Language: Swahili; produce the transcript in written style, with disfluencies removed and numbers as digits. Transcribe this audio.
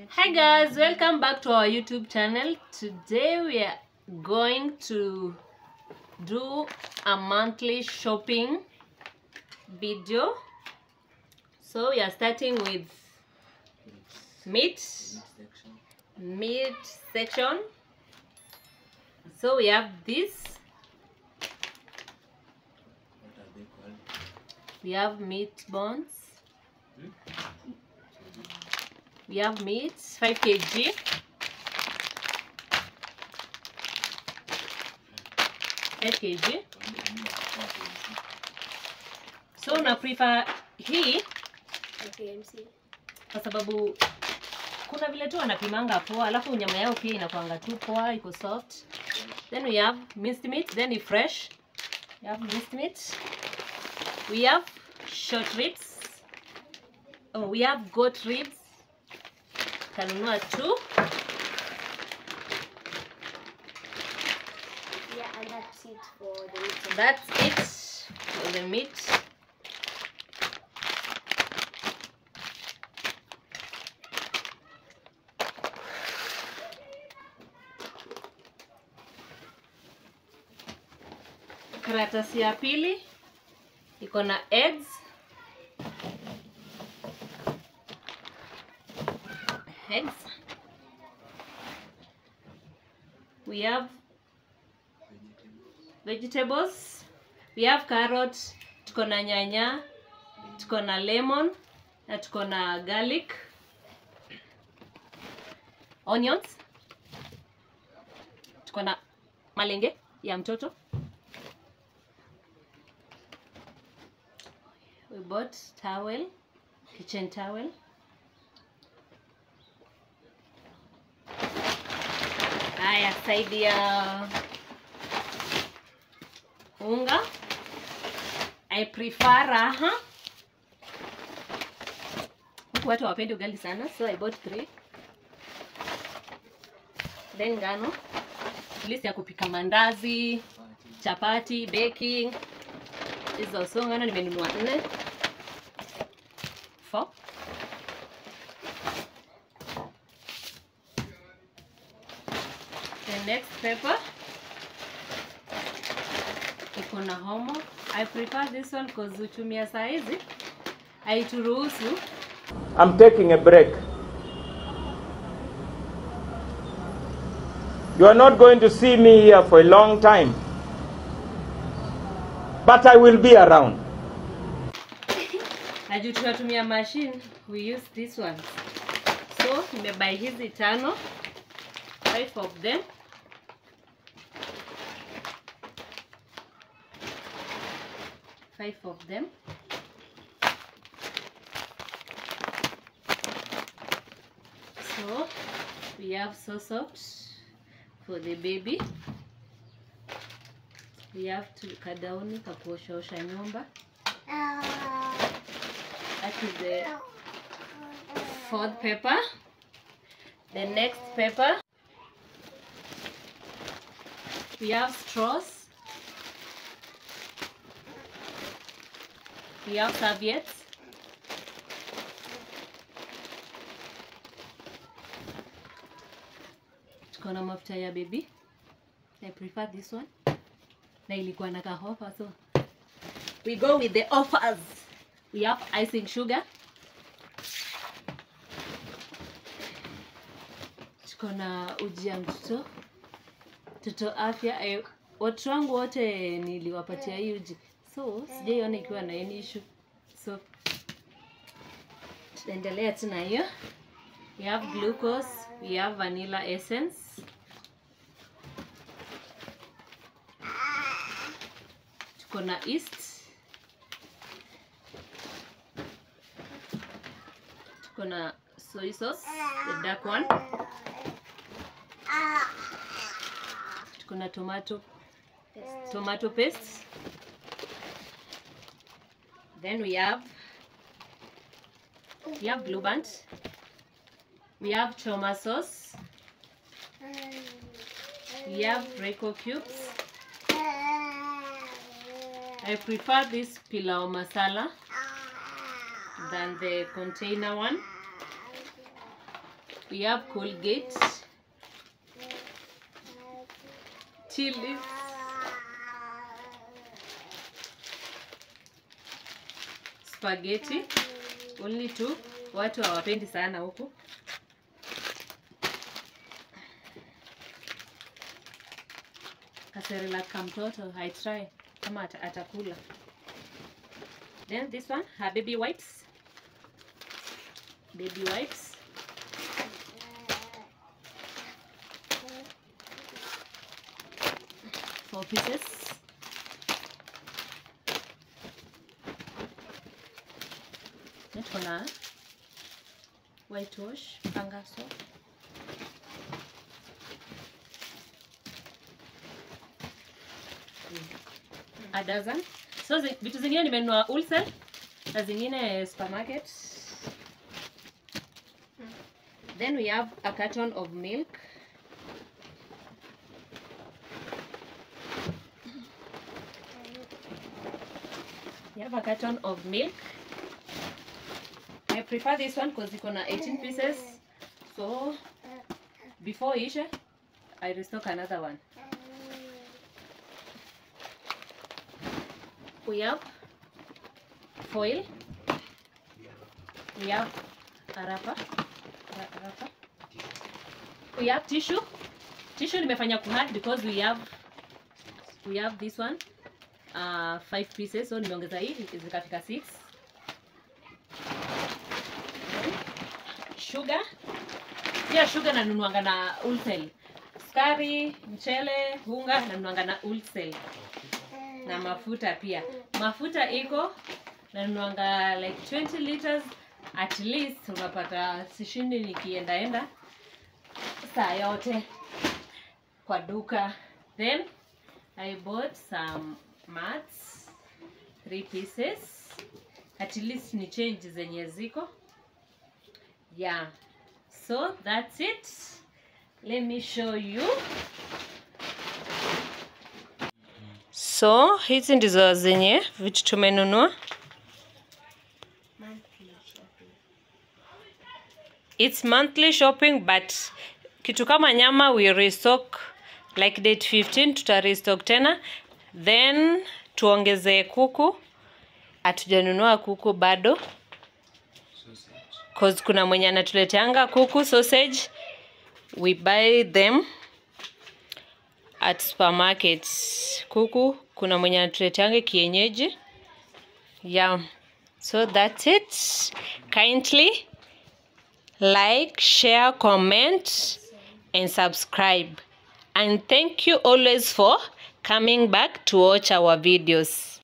Hi guys, welcome back to our YouTube channel. Today we are going to do a monthly shopping video. So we are starting with meat section. So we have this. We have meat bones. We have meat 5 kg. So na prefer hii kwa sababu kuna vile tu wanapimanga poa, alafu nyama yao pia inakuanga tu poa, iko soft. Then we have minced meat, then it's fresh. We have minced meat. We have short ribs. Oh, we have goat ribs. Kanunua 2. Yeah, and that's it for the meat. That's it for the meat. Karatasi ya pili iko na eggs. We have vegetables. We have carrot, tuko na nyanya, tuko na lemon, na tuko na garlic, onions, tuko na malenge ya mtoto. We bought towel, kitchen towel. Haya, side ya unga. I prefer raha. Watu wapendi ugali sana, so I bought 3. Then ngano, list ya kupika mandazi, chapati, baking. Hizo so ngano nimenunua 4. 4. The next pepper iko na homo. I prefer this one because uchumia saizi haituruhusu. I'm taking a break. You are not going to see me here for a long time, but I will be around. Aju tunatumia machine, we use this one. So nimebuy hizi 5, 5 of them. Of them. So we have so soft for the baby. We have to kadauni kakuosha nyumba. That is the 4th pepper. The next pepper, we have straws. We have serviettes. Tuko na mafuta ya baby. I prefer this one. Na ilikuwa na kahofa, so we go with the offers. We have icing sugar. Tuko na uji ya mtoto afya. Watu wangu wote niliwapatia hii uji. So, sijaiona ikiwa na any issue. So, tuendelea tena hiyo. We have glucose, we have vanilla essence. Tuko na yeast. Tuko na soy sauce, the dark one. Tuko na tomato paste. Then we have Blue Band. We have Choma sauce. We have Reiko cubes. I prefer this pilau masala than the container one. We have Colgate, tea leaves, spaghetti, only 2. Watu hawapendi sana huku. Kaserela kamtoto, I try kama atakula. Then this one, her baby wipes. Baby wipes. 4 pieces. Then kuna whitewash, pangaso. A dozen. So vitu zingine nimenunua wholesale na zingine supermarket. Then we have a carton of milk. We have a carton of milk. I prefer this one because it's gonna 18 pieces. So before Isha, I restock another one. We have foil. We have a wrapper. We have tissue. Tissue nimefanya kuhard because we have this one 5 pieces, so nimeongeza hii zikafika 6. Sugar. Pia sugar nanunuanga na wholesale. Sukari, mchele, unga nanunuanga na wholesale. Na mafuta pia. Mafuta iko nanunuanga like 20 liters at least, unapata sishindi nikienda saa yote kwa duka. Then I bought some mats, 3 pieces. At least ni change zenye ziko. Yeah. So that's it. Let me show you. So hizi ndizo zenye vitu tumenunua. It's monthly shopping, but kitu kama nyama we restock like date 15, tuta restock tena. Then tuongeze kuku. Hatujanunua kuku bado, cause kuna mwenye anatuleteanga kuku sausage. We buy them at supermarket. Kuku kuna mwenye anatuleteanga kienyeji. Yeah. So that's it. Kindly like, share, comment and subscribe. And thank you always for coming back to watch our videos.